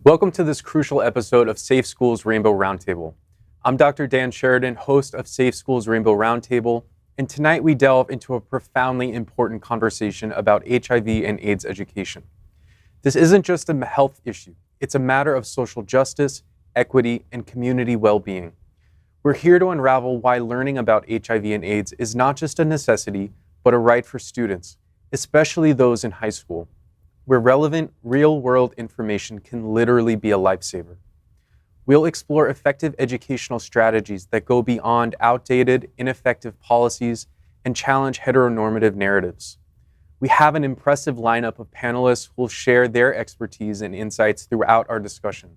Welcome to this crucial episode of Safe Schools Rainbow Roundtable. I'm Dr. Dan Sheridan, host of Safe Schools Rainbow Roundtable, and tonight we delve into a profoundly important conversation about HIV and AIDS education. This isn't just a health issue, it's a matter of social justice, equity, and community well-being. We're here to unravel why learning about HIV and AIDS is not just a necessity, but a right for students, especially those in high school, where relevant, real-world information can literally be a lifesaver. We'll explore effective educational strategies that go beyond outdated, ineffective policies and challenge heteronormative narratives. We have an impressive lineup of panelists who will share their expertise and insights throughout our discussion.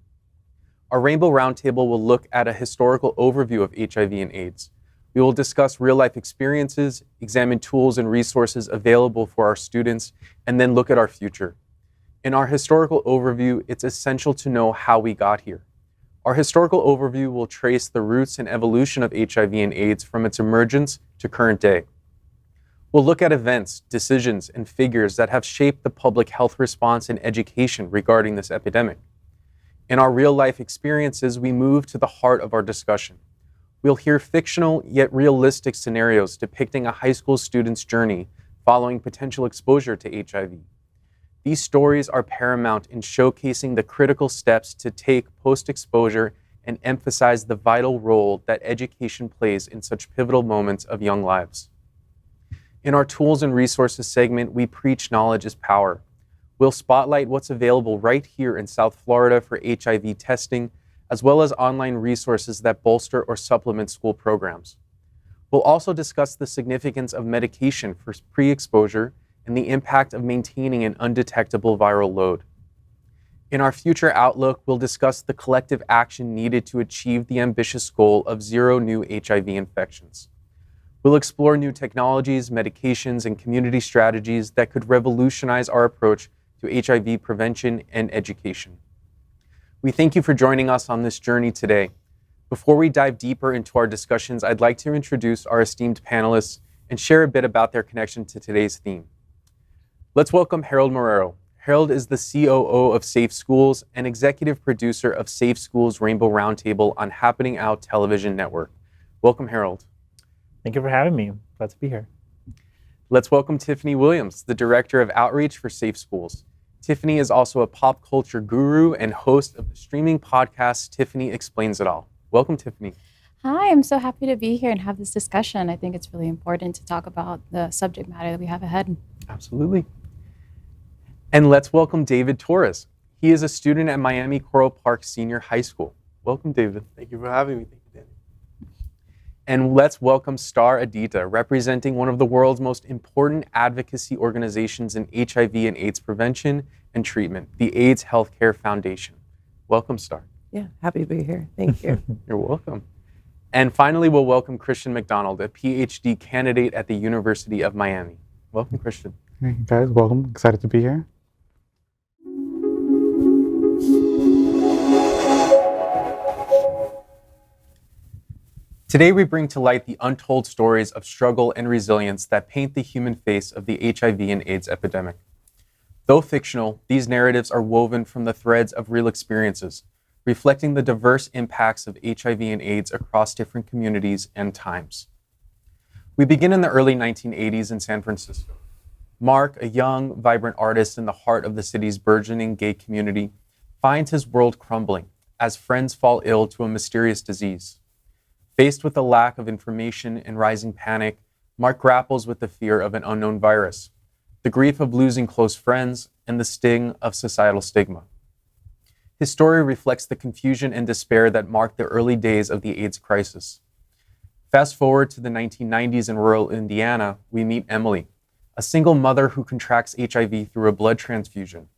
Our Rainbow Roundtable will look at a historical overview of HIV and AIDS. We will discuss real-life experiences, examine tools and resources available for our students, and then look at our future. In our historical overview, it's essential to know how we got here. Our historical overview will trace the roots and evolution of HIV and AIDS from its emergence to current day. We'll look at events, decisions, and figures that have shaped the public health response and education regarding this epidemic. In our real-life experiences, we move to the heart of our discussion. We'll hear fictional yet realistic scenarios depicting a high school student's journey following potential exposure to HIV. These stories are paramount in showcasing the critical steps to take post-exposure and emphasize the vital role that education plays in such pivotal moments of young lives. In our Tools and Resources segment, we preach knowledge is power. We'll spotlight what's available right here in South Florida for HIV testing, as well as online resources that bolster or supplement school programs. We'll also discuss the significance of medication for pre-exposure and the impact of maintaining an undetectable viral load. In our future outlook, we'll discuss the collective action needed to achieve the ambitious goal of 0 new HIV infections. We'll explore new technologies, medications, and community strategies that could revolutionize our approach to HIV prevention and education. We thank you for joining us on this journey today. Before we dive deeper into our discussions, I'd like to introduce our esteemed panelists and share a bit about their connection to today's theme. Let's welcome Harold Marrero. Harold is the COO of Safe Schools and executive producer of Safe Schools Rainbow Roundtable on Happening Out Television Network. Welcome, Harold. Thank you for having me. Glad to be here. Let's welcome Tiffany Williams, the director of outreach for Safe Schools. Tiffany is also a pop culture guru and host of the streaming podcast, Tiffany Explains It All. Welcome, Tiffany. Hi, I'm so happy to be here and have this discussion. I think it's really important to talk about the subject matter that we have ahead. Absolutely. And let's welcome David Torres. He is a student at Miami Coral Park Senior High School. Welcome, David. Thank you for having me. Thank you, Danny. And let's welcome Star Aditya, representing one of the world's most important advocacy organizations in HIV and AIDS prevention and treatment, the AIDS Healthcare Foundation. Welcome, Star. Yeah, happy to be here. Thank you. You're welcome. And finally, we'll welcome Christian McDonald, a PhD candidate at the University of Miami. Welcome, Christian. Hey guys, welcome. Excited to be here. Today, we bring to light the untold stories of struggle and resilience that paint the human face of the HIV and AIDS epidemic. Though fictional, these narratives are woven from the threads of real experiences, reflecting the diverse impacts of HIV and AIDS across different communities and times. We begin in the early 1980s in San Francisco. Mark, a young, vibrant artist in the heart of the city's burgeoning gay community, finds his world crumbling as friends fall ill to a mysterious disease. Faced with a lack of information and rising panic, Mark grapples with the fear of an unknown virus, the grief of losing close friends, and the sting of societal stigma. His story reflects the confusion and despair that marked the early days of the AIDS crisis. Fast forward to the 1990s in rural Indiana, we meet Emily, a single mother who contracts HIV through a blood transfusion.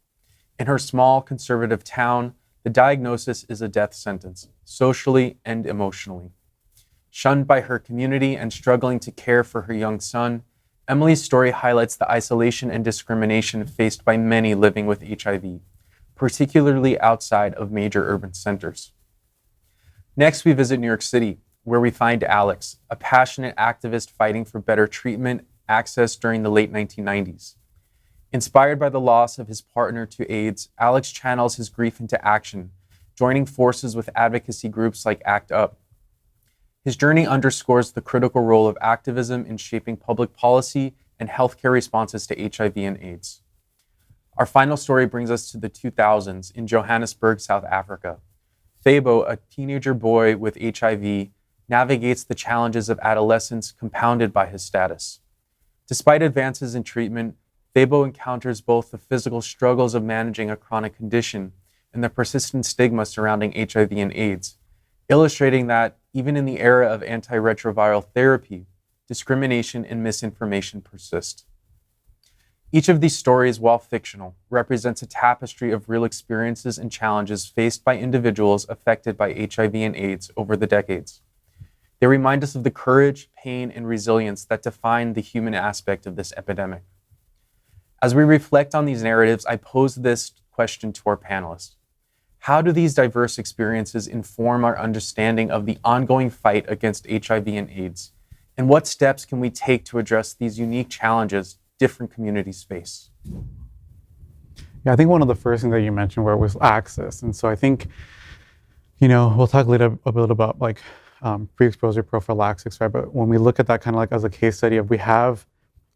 In her small, conservative town, the diagnosis is a death sentence, socially and emotionally. Shunned by her community and struggling to care for her young son, Emily's story highlights the isolation and discrimination faced by many living with HIV, particularly outside of major urban centers. Next, we visit New York City, where we find Alex, a passionate activist fighting for better treatment access during the late 1990s. Inspired by the loss of his partner to AIDS, Alex channels his grief into action, joining forces with advocacy groups like ACT UP. His journey underscores the critical role of activism in shaping public policy and healthcare responses to HIV and AIDS. Our final story brings us to the 2000s in Johannesburg, South Africa. Thabo, a teenager boy with HIV, navigates the challenges of adolescence compounded by his status. Despite advances in treatment, Thabo encounters both the physical struggles of managing a chronic condition and the persistent stigma surrounding HIV and AIDS, illustrating that even in the era of antiretroviral therapy, discrimination and misinformation persist. Each of these stories, while fictional, represents a tapestry of real experiences and challenges faced by individuals affected by HIV and AIDS over the decades. They remind us of the courage, pain, and resilience that define the human aspect of this epidemic. As we reflect on these narratives, I pose this question to our panelists. How do these diverse experiences inform our understanding of the ongoing fight against HIV and AIDS? And what steps can we take to address these unique challenges different communities face? Yeah, I think one of the first things that you mentioned was access. And so I think, we'll talk later a bit about pre-exposure prophylaxis, right? But when we look at that kind of like as a case study of we have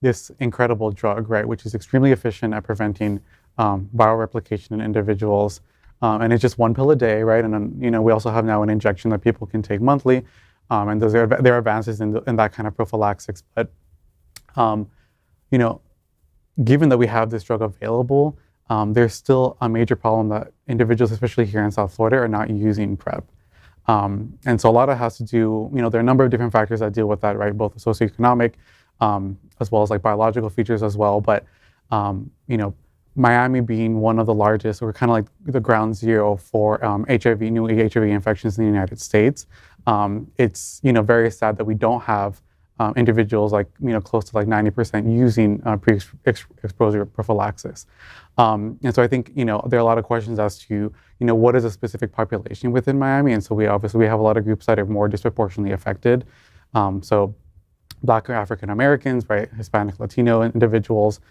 this incredible drug, right, which is extremely efficient at preventing viral replication in individuals. And it's just one pill a day, right? And then, we also have now an injection that people can take monthly. And there are advances in that kind of prophylaxis. But, given that we have this drug available, there's still a major problem that individuals, especially here in South Florida, are not using PrEP. And so a lot of it has to do, there are a number of different factors that deal with that, right? Both socioeconomic, as well as like biological features as well. But, Miami being one of the largest, we're kind of like the ground zero for new HIV infections in the United States. It's, very sad that we don't have individuals like, close to like 90% using pre-exposure prophylaxis. And so I think, there are a lot of questions as to, what is a specific population within Miami? And so we have a lot of groups that are more disproportionately affected. So Black or African Americans, right, Hispanic, Latino individuals.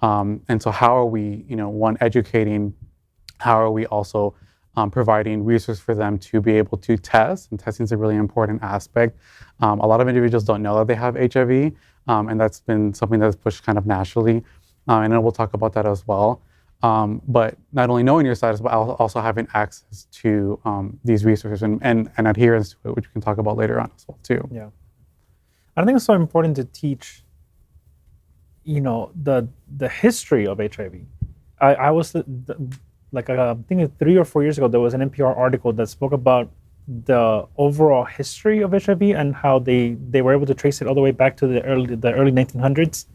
And so how are we, one, educating, how are we also providing resources for them to be able to test? And testing is a really important aspect. A lot of individuals don't know that they have HIV, and that's been something that's pushed kind of nationally. And then we'll talk about that as well. But not only knowing your status, but also having access to these resources and adherence to it, which we can talk about later on as well too. Yeah. I think it's so important to teach, the history of HIV. I was I think 3 or 4 years ago, there was an NPR article that spoke about the overall history of HIV and how they were able to trace it all the way back to the early 1900s.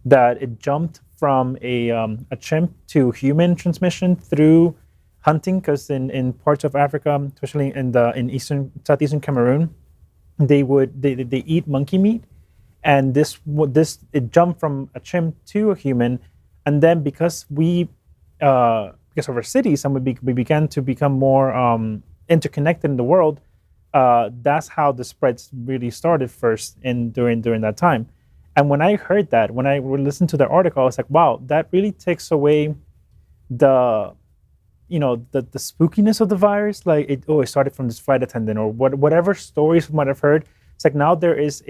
That it jumped from a chimp to human transmission through hunting, because in parts of Africa, especially in southeastern Cameroon, they eat monkey meat. And it jumped from a chimp to a human, and then because of our cities and we began to become more interconnected in the world, that's how the spreads really started first during that time. And when I heard that, when I listened to the article, I was like, wow, that really takes away the spookiness of the virus. Like it started from this flight attendant or whatever stories we might have heard. It's like now there is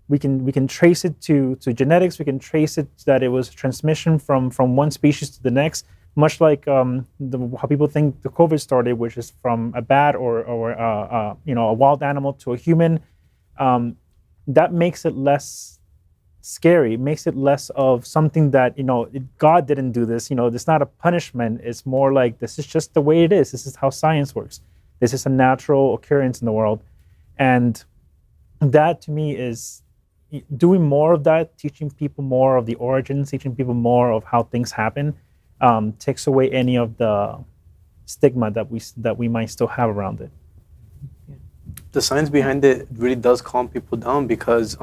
we can trace it to genetics. We can trace it that it was transmission from one species to the next, much like how people think the COVID started, which is from a bat or a wild animal to a human. That makes it less scary. It makes it less of something that God didn't do this. It's not a punishment. It's more like this is just the way it is. This is how science works. This is a natural occurrence in the world, and that to me is doing more of that, teaching people more of the origins, teaching people more of how things happen, takes away any of the stigma that we might still have around it. The science behind it really does calm people down because,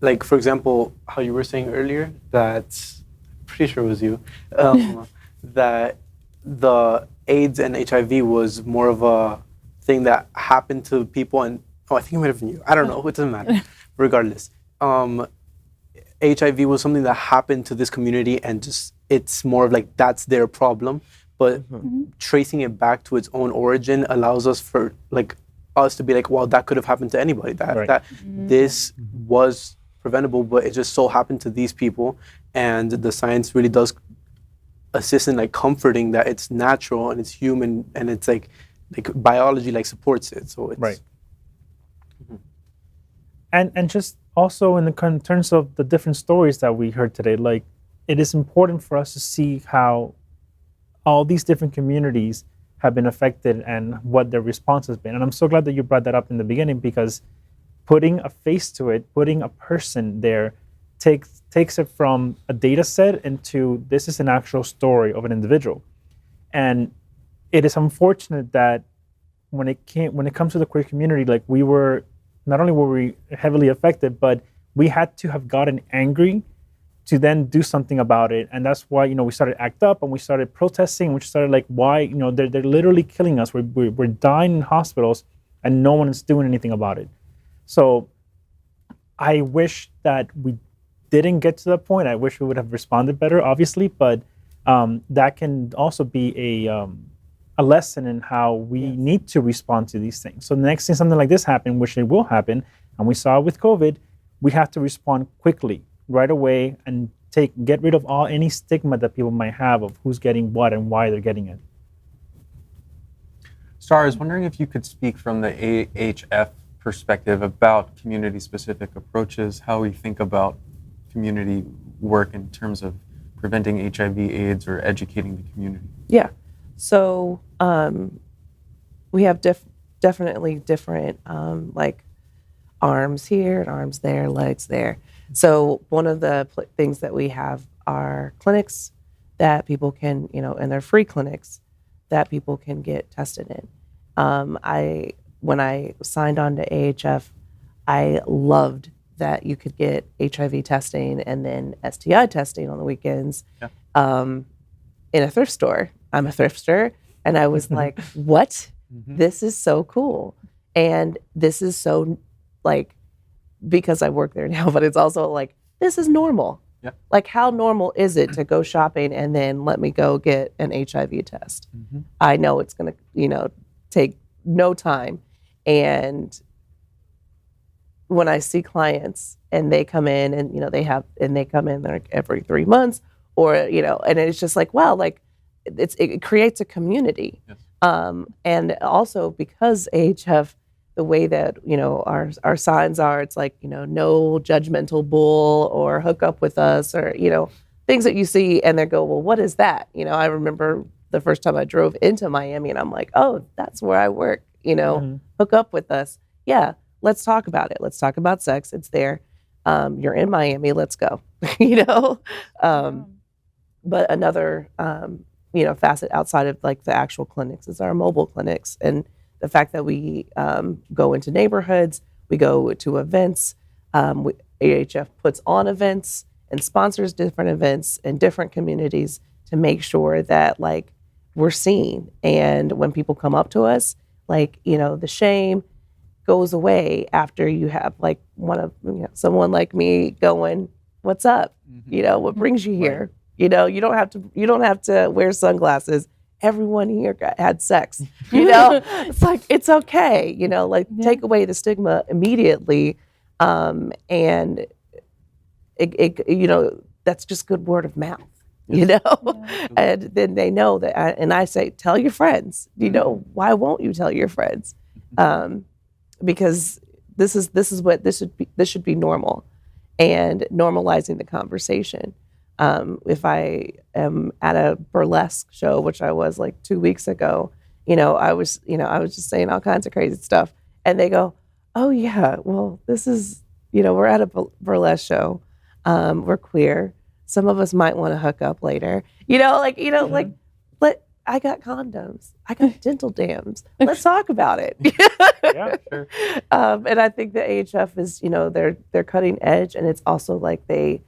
like for example, how you were saying earlier, that's pretty sure it was you, that the AIDS and HIV was more of a thing that happened to people, and I think it might have been you. I don't know. It doesn't matter. Regardless, HIV was something that happened to this community, and just it's more of like that's their problem. But tracing it back to its own origin allows us for like us to be like, well, that could have happened to anybody. That this was preventable, but it just so happened to these people. And the science really does assist in like comforting that it's natural and it's human, and it's like biology like supports it. So it's Right. And just also in terms of the different stories that we heard today, like it is important for us to see how all these different communities have been affected and what their response has been. And I'm so glad that you brought that up in the beginning, because putting a face to it, putting a person there takes it from a data set into this is an actual story of an individual. And it is unfortunate that when it comes to the queer community, like not only were we heavily affected, but we had to have gotten angry to then do something about it. And that's why, we started ACT UP and we started protesting. We started like, why, they're literally killing us. We're dying in hospitals and no one is doing anything about it. So I wish that we didn't get to that point. I wish we would have responded better, obviously, but that can also be a lesson in how we need to respond to these things. So the next time something like this happens, which it will happen, and we saw it with COVID, we have to respond quickly, right away, and get rid of any stigma that people might have of who's getting what and why they're getting it. Star, I was wondering if you could speak from the AHF perspective about community-specific approaches, how we think about community work in terms of preventing HIV/AIDS or educating the community. Yeah. So we have definitely different like arms here and arms there, legs there. So one of the things that we have are clinics that people can, and they're free clinics that people can get tested in. When I signed on to AHF, I loved that you could get HIV testing and then STI testing on the weekends in a thrift store. I'm a thrifter, and I was like, what? This is so cool. And this is so, like, because I work there now, but it's also like, this is normal. Yeah. Like, how normal is it to go shopping and then let me go get an HIV test? I know it's going to, take no time. And when I see clients and they come in and, they come in like every 3 months or, and it's just like, wow, like it creates a community. Yes. And also because AHF, the way that, our signs are, it's like, no judgmental bull or hook up with us or, things that you see and they go, well, what is that? I remember the first time I drove into Miami and I'm like, oh, that's where I work, hook up with us. Yeah, let's talk about it. Let's talk about sex. It's there. You're in Miami, let's go, But another, facet outside of like the actual clinics is our mobile clinics. And the fact that we go into neighborhoods, we go to events, AHF puts on events and sponsors different events in different communities to make sure that like we're seen. And when people come up to us, like, the shame goes away after you have like someone like me going, what's up? What brings you here? Right. You don't have to wear sunglasses. Everyone here had sex. It's like, it's okay. Take away the stigma immediately. And it that's just good word of mouth, and then they know that, and I say, tell your friends, why won't you tell your friends? Because this should be normal, and normalizing the conversation. If I am at a burlesque show, which I was like 2 weeks ago, I was just saying all kinds of crazy stuff, and they go, oh yeah, well, this is, we're at a burlesque show, we're queer. Some of us might want to hook up later, like, but I got condoms, I got dental dams. Let's talk about it. Yeah, sure. And I think the AHF is, they're cutting edge, and it's also like because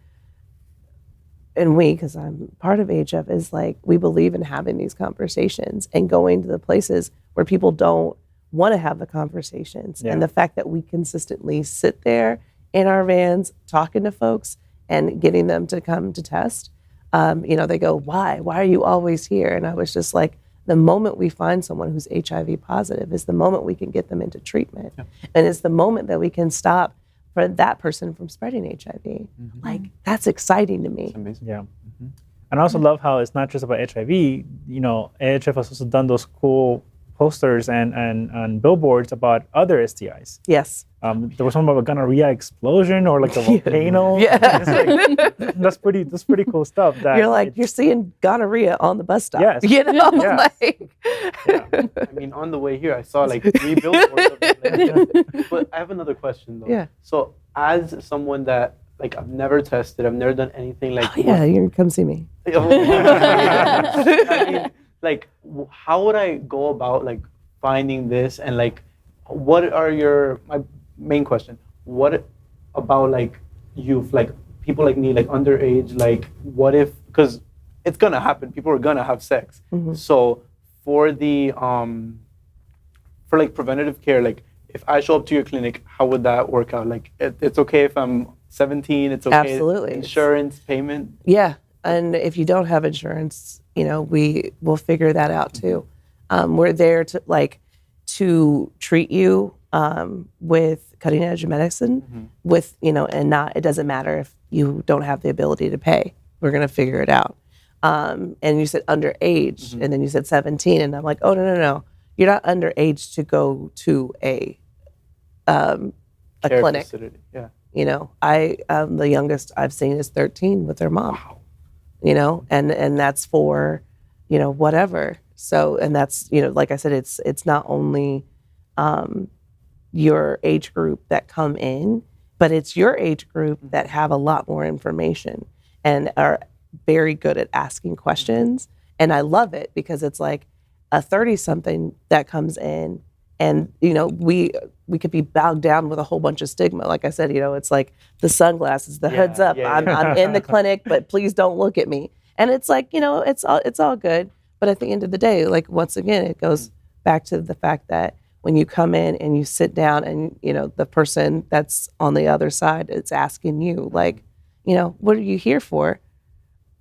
I'm part of AHF, is like we believe in having these conversations and going to the places where people don't want to have the conversations. Yeah. And the fact that we consistently sit there in our vans talking to folks and getting them to come to test. They go, why are you always here? And I was just like, the moment we find someone who's HIV positive is the moment we can get them into treatment. Yeah. And it's the moment that we can stop for that person from spreading HIV. Mm-hmm. Like, that's exciting to me. That's amazing. Yeah. Mm-hmm. And I also love how it's not just about HIV. AHF has also done those cool posters and billboards about other STIs. Yes. There was something about a gonorrhea explosion or like a volcano. Yeah. That's pretty cool stuff. That you're seeing gonorrhea on the bus stop. Yes. Yes. I mean, on the way here, I saw like 3 billboards of it. But I have another question though. Yeah. So as someone that, like, I've never tested, I've never done anything like. Oh, yeah, you can come see me. I mean, like, how would I go about like finding this, and like, what are my main question? What about like youth, like people like me, like underage, like what if, because it's gonna happen, people are gonna have sex. Mm-hmm. So for the for like preventative care, like if I show up to your clinic, how would that work out? Like it's okay if I'm 17, it's okay. Absolutely. Insurance, payment? Yeah. And if you don't have insurance, we will figure that out too. We're there to treat you with cutting edge medicine, with, it doesn't matter if you don't have the ability to pay. We're going to figure it out. And you said underage, and then you said 17, and I'm like, oh, no. You're not underage to go to a clinic. Facility. Yeah. The youngest I've seen is 13 with their mom. Wow. And that's for, whatever. So, and that's, like I said, it's not only your age group that come in, but it's your age group that have a lot more information and are very good at asking questions. And I love it because it's like a 30-something that comes in and, we could be bowed down with a whole bunch of stigma. Like I said, it's like the sunglasses, the hoods up. Yeah. I'm in the clinic, but please don't look at me. And it's like, it's all good. But at the end of the day, like, once again, it goes back to the fact that when you come in and you sit down and, the person that's on the other side is asking you, like, what are you here for?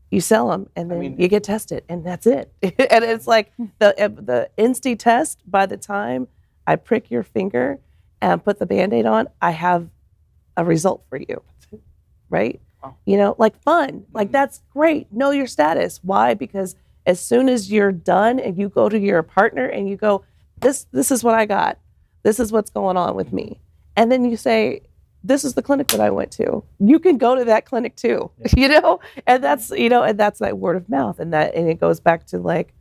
You sell them and then you get tested and that's it. And it's like the Insti test, by the time I prick your finger and put the Band-Aid on, I have a result for you, right? Wow. Like fun, like that's great. Know your status. Why? Because as soon as you're done and you go to your partner and you go, this is what I got. This is what's going on with me. And then you say, this is the clinic that I went to. You can go to that clinic too, and that's, and that's that word of mouth. And it goes back to like,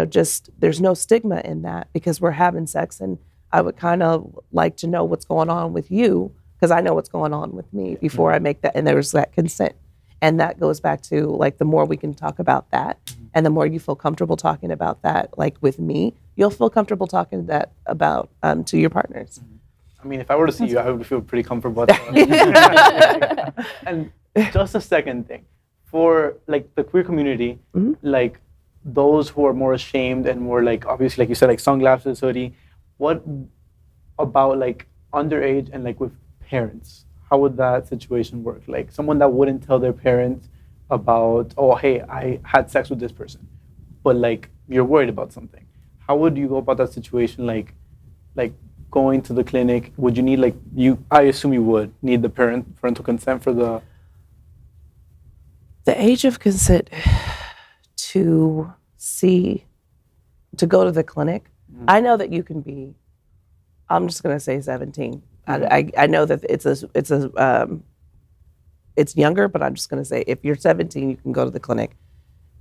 just there's no stigma in that because we're having sex. And I would kind of like to know what's going on with you because I know what's going on with me before I make that. And there's that consent. And that goes back to like, the more we can talk about that and the more you feel comfortable talking about that, like with me, you'll feel comfortable talking that about to your partners. I mean, if I were to see you, I would feel pretty comfortable. And just a second thing, for like the queer community, like those who are more ashamed and more like, obviously, like you said, like sunglasses, hoodie, what about like underage and like with parents? How would that situation work? Like someone that wouldn't tell their parents about, oh, hey, I had sex with this person, but like you're worried about something. How would you go about that situation? Like going to the clinic, would you need I assume you would need the parental consent for the age of consent to go to the clinic. I know that you can be, I'm just going to say 17. I know that it's younger, but I'm just going to say if you're 17, you can go to the clinic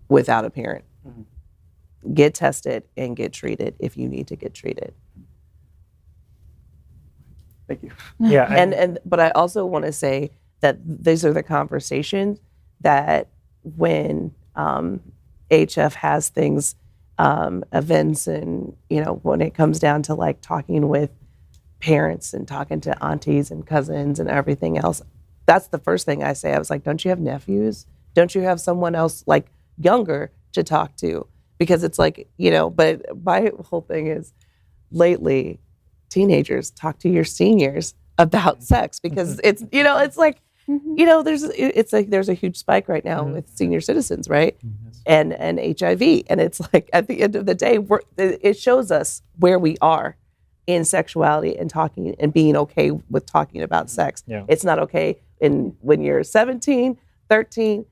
without a parent. Get tested and get treated if you need to get treated. Thank you. Yeah. But I also want to say that these are the conversations that when HF has things, events, and when it comes down to like talking with parents and talking to aunties and cousins and everything else, that's the first thing I say. I was like, don't you have nephews? Don't you have someone else like younger to talk to? Because it's like, but my whole thing is lately, teenagers talk to your seniors about sex because it's, it's like, You know, it's like there's a huge spike right now with senior citizens, right? And HIV, and it's like at the end of the day, it shows us where we are in sexuality and talking and being okay with talking about sex. Yeah. It's not okay when you're 17, 13,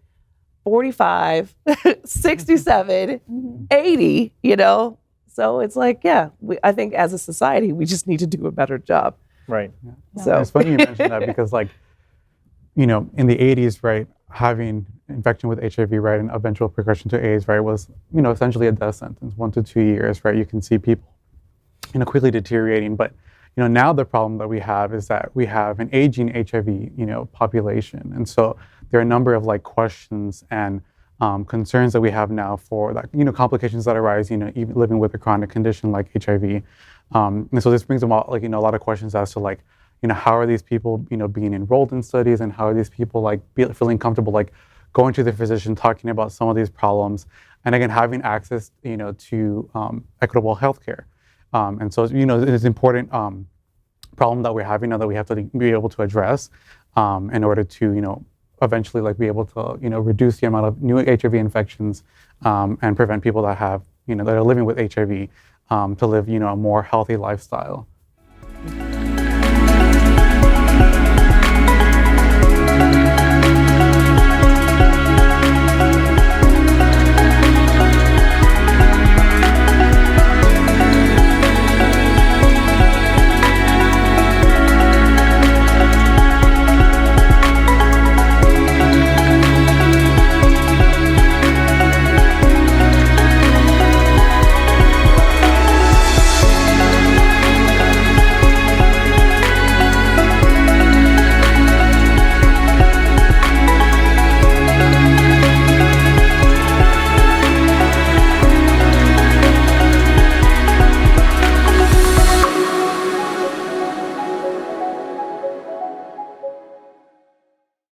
45, 67, 80, you know? So it's like, yeah, I think as a society, we just need to do a better job. Right. So It's funny you mentioned that because, like, you know, in the 80s, right, having infection with HIV, right, and eventual progression to AIDS, right, was, you know, essentially a death sentence, 1 to 2 years, right? You can see people, you know, quickly deteriorating. But, you know, now the problem that we have is that we have an aging HIV, you know, population. And so there are a number of, like, questions and concerns that we have now for, like, you know, complications that arise, you know, even living with a chronic condition like HIV. And so this brings about, like, you know, a lot of questions as to, like, you know, how are these people, you know, being enrolled in studies, and how are these people, like, feeling comfortable, like, going to the physician, talking about some of these problems, and again, having access, you know, to equitable healthcare. And so, you know, it's an important problem that we're having now that we have to be able to address in order to, you know, eventually, like, be able to, you know, reduce the amount of new HIV infections and prevent people that have, you know, that are living with HIV to live, you know, a more healthy lifestyle.